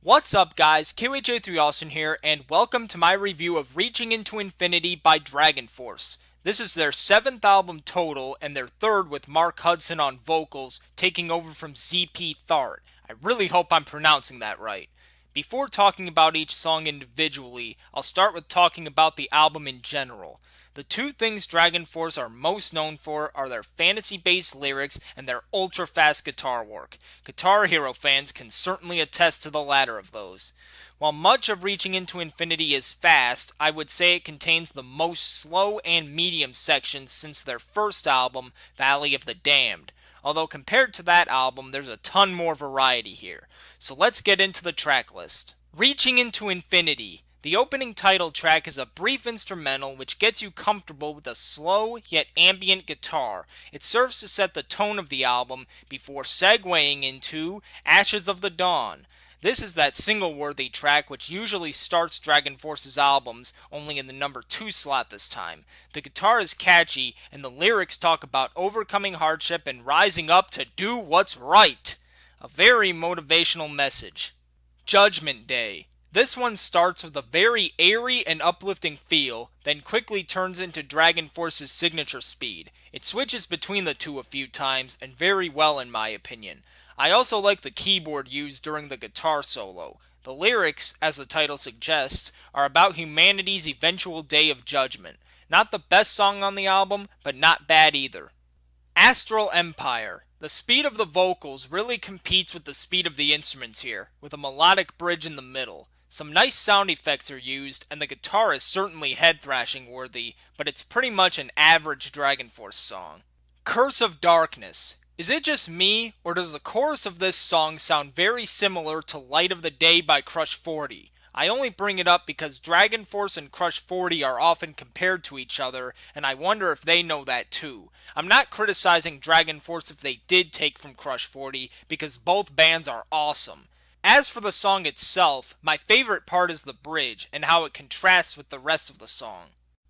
What's up guys, QHA3 Austin here, and welcome to my review of Reaching Into Infinity by DragonForce. This is their 7th album total, and their 3rd with Mark Hudson on vocals, taking over from ZP Thart. I really hope I'm pronouncing that right. Before talking about each song individually, I'll start with talking about the album in general. The two things DragonForce are most known for are their fantasy-based lyrics and their ultra-fast guitar work. Guitar Hero fans can certainly attest to the latter of those. While much of Reaching Into Infinity is fast, I would say it contains the most slow and medium sections since their first album, Valley of the Damned. Although compared to that album, there's a ton more variety here. So let's get into the track list. Reaching Into Infinity. The opening title track is a brief instrumental which gets you comfortable with a slow yet ambient guitar. It serves to set the tone of the album before segueing into Ashes of the Dawn. This is that single-worthy track which usually starts DragonForce's albums, only in the number 2 slot this time. The guitar is catchy, and the lyrics talk about overcoming hardship and rising up to do what's right. A very motivational message. Judgment Day. This one starts with a very airy and uplifting feel, then quickly turns into DragonForce's signature speed. It switches between the two a few times, and very well in my opinion. I also like the keyboard used during the guitar solo. The lyrics, as the title suggests, are about humanity's eventual day of judgment. Not the best song on the album, but not bad either. Astral Empire. The speed of the vocals really competes with the speed of the instruments here, with a melodic bridge in the middle. Some nice sound effects are used, and the guitar is certainly head-thrashing worthy, but it's pretty much an average DragonForce song. Curse of Darkness. Is it just me, or does the chorus of this song sound very similar to Light of the Day by Crush 40? I only bring it up because DragonForce and Crush 40 are often compared to each other, and I wonder if they know that too. I'm not criticizing DragonForce if they did take from Crush 40, because both bands are awesome. As for the song itself, my favorite part is the bridge, and how it contrasts with the rest of the song.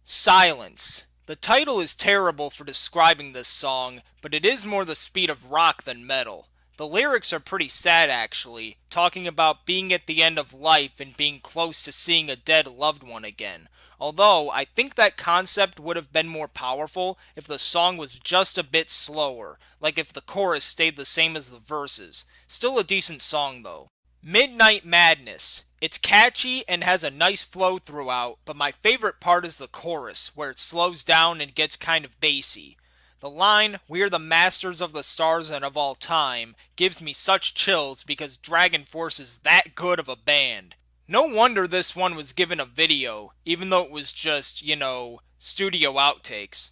Silence. The title is terrible for describing this song, but it is more the speed of rock than metal. The lyrics are pretty sad actually, talking about being at the end of life and being close to seeing a dead loved one again. Although, I think that concept would have been more powerful if the song was just a bit slower, like if the chorus stayed the same as the verses. Still a decent song though. Midnight Madness. It's catchy and has a nice flow throughout, but my favorite part is the chorus, where it slows down and gets kind of bassy. The line, "We're the masters of the stars and of all time," gives me such chills because DragonForce is that good of a band. No wonder this one was given a video, even though it was just, studio outtakes.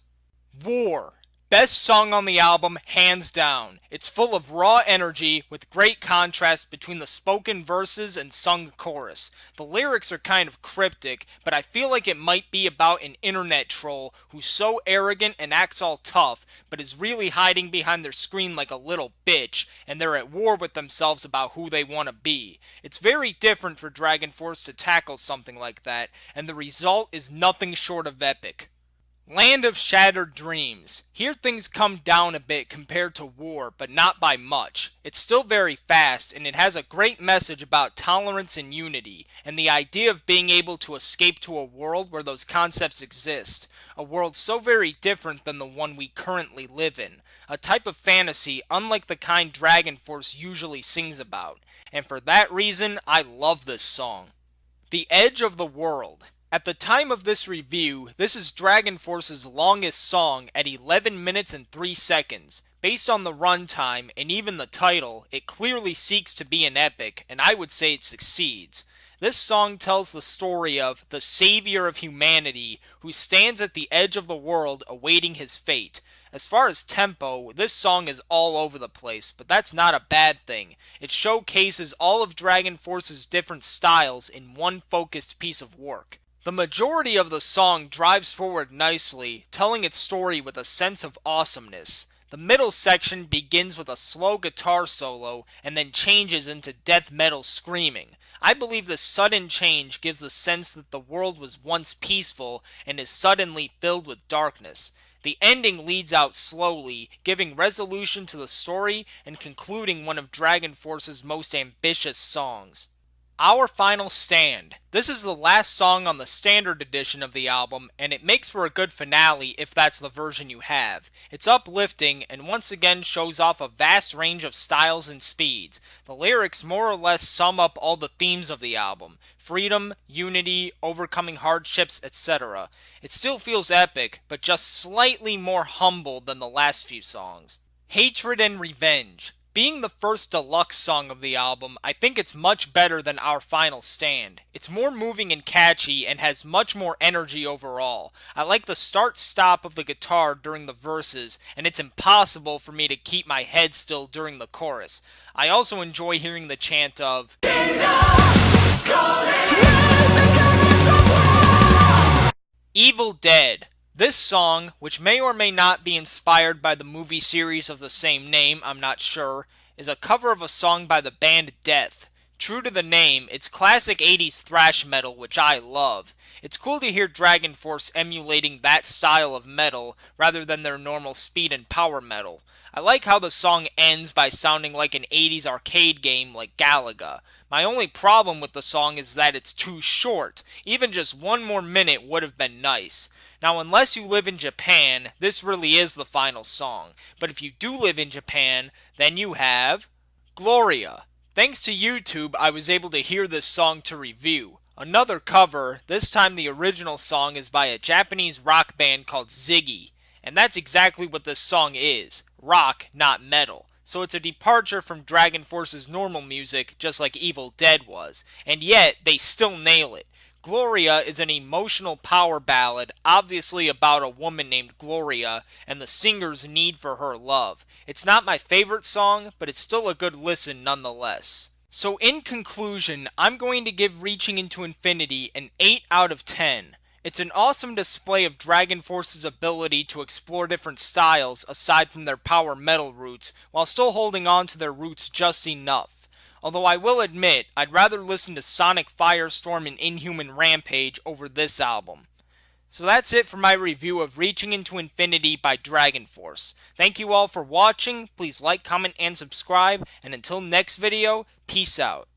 War. Best song on the album, hands down. It's full of raw energy, with great contrast between the spoken verses and sung chorus. The lyrics are kind of cryptic, but I feel like it might be about an internet troll who's so arrogant and acts all tough, but is really hiding behind their screen like a little bitch, and they're at war with themselves about who they want to be. It's very different for DragonForce to tackle something like that, and the result is nothing short of epic. Land of Shattered Dreams. Here things come down a bit compared to War, but not by much. It's still very fast, and it has a great message about tolerance and unity, and the idea of being able to escape to a world where those concepts exist. A world so very different than the one we currently live in. A type of fantasy unlike the kind DragonForce usually sings about. And for that reason, I love this song. The Edge of the World. At the time of this review, this is DragonForce's longest song at 11 minutes and 3 seconds. Based on the runtime and even the title, it clearly seeks to be an epic, and I would say it succeeds. This song tells the story of the savior of humanity who stands at the edge of the world awaiting his fate. As far as tempo, this song is all over the place, but that's not a bad thing. It showcases all of DragonForce's different styles in one focused piece of work. The majority of the song drives forward nicely, telling its story with a sense of awesomeness. The middle section begins with a slow guitar solo and then changes into death metal screaming. I believe this sudden change gives the sense that the world was once peaceful and is suddenly filled with darkness. The ending leads out slowly, giving resolution to the story and concluding one of DragonForce's most ambitious songs. Our Final Stand. This is the last song on the standard edition of the album, and it makes for a good finale if that's the version you have. It's uplifting and once again shows off a vast range of styles and speeds. The lyrics more or less sum up all the themes of the album: freedom, unity, overcoming hardships, etc. It still feels epic, but just slightly more humble than the last few songs. Hatred and Revenge. Being the first deluxe song of the album, I think it's much better than Our Final Stand. It's more moving and catchy and has much more energy overall. I like the start-stop of the guitar during the verses, and it's impossible for me to keep my head still during the chorus. I also enjoy hearing the chant of Evil Dead. This song, which may or may not be inspired by the movie series of the same name, I'm not sure, is a cover of a song by the band Death. True to the name, it's classic 80s thrash metal, which I love. It's cool to hear DragonForce emulating that style of metal rather than their normal speed and power metal. I like how the song ends by sounding like an 80s arcade game like Galaga. My only problem with the song is that it's too short. Even just one more minute would have been nice. Now, unless you live in Japan, this really is the final song. But if you do live in Japan, then you have Gloria. Thanks to YouTube, I was able to hear this song to review. Another cover, this time the original song is by a Japanese rock band called Ziggy. And that's exactly what this song is. Rock, not metal. So it's a departure from DragonForce's normal music, just like Evil Dead was. And yet, they still nail it. Gloria is an emotional power ballad, obviously about a woman named Gloria and the singer's need for her love. It's not my favorite song, but it's still a good listen nonetheless. So in conclusion, I'm going to give Reaching into Infinity an 8 out of 10. It's an awesome display of DragonForce's ability to explore different styles aside from their power metal roots, while still holding on to their roots just enough. Although I will admit, I'd rather listen to Sonic Firestorm and Inhuman Rampage over this album. So that's it for my review of Reaching into Infinity by DragonForce. Thank you all for watching, please like, comment, and subscribe, and until next video, peace out.